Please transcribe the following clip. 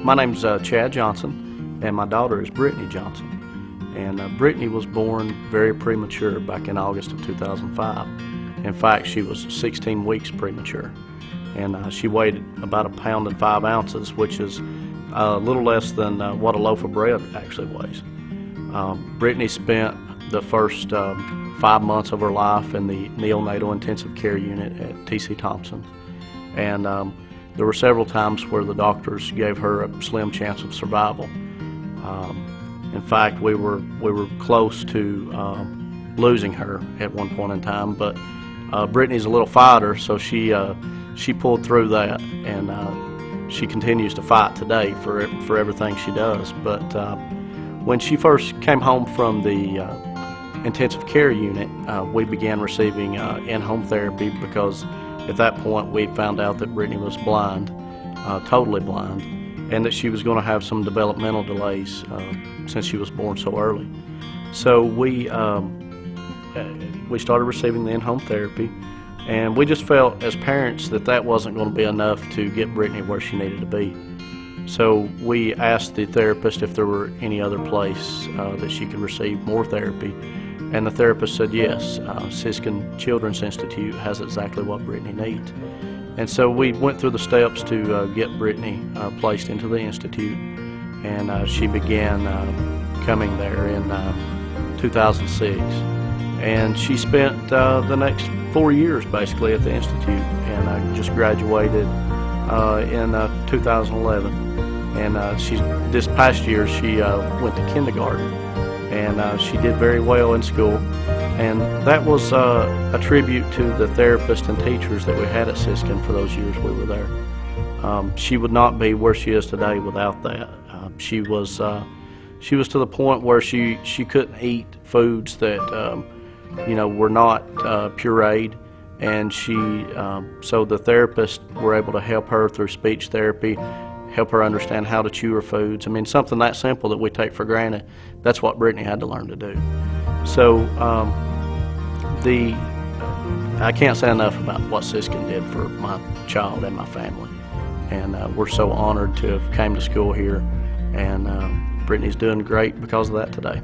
My name's Chad Johnson, and my daughter is Brittany Johnson. And Brittany was born very premature back in August of 2005. In fact, she was 16 weeks premature. And she weighed about 1 pound and 5 ounces, which is a little less than what a loaf of bread actually weighs. Brittany spent the first 5 months of her life in the neonatal intensive care unit at T.C. Thompson. And there were several times where the doctors gave her a slim chance of survival. In fact, we were close to losing her at one point in time, but Brittany's a little fighter, so she pulled through that, and she continues to fight today for everything she does. But when she first came home from the intensive care unit, we began receiving in-home therapy because at that point we found out that Brittany was blind, totally blind, and that she was going to have some developmental delays since she was born so early. So we started receiving the in-home therapy, and we just felt as parents that that wasn't going to be enough to get Brittany where she needed to be. So we asked the therapist if there were any other place that she could receive more therapy, and the therapist said yes. Siskin Children's Institute has exactly what Brittany needs. And so we went through the steps to get Brittany placed into the institute, and she began coming there in 2006. And she spent the next 4 years basically at the institute, and I just graduated in 2011. And this past year she went to kindergarten, and she did very well in school. And that was a tribute to the therapists and teachers that we had at Siskin for those years we were there. She would not be where she is today without that. She was to the point where she couldn't eat foods that were not pureed, and so the therapists were able to help her through speech therapy, help her understand how to chew her foods. I mean, something that simple that we take for granted, that's what Brittany had to learn to do. So I can't say enough about what Siskin did for my child and my family. And we're so honored to have came to school here, and Brittany's doing great because of that today.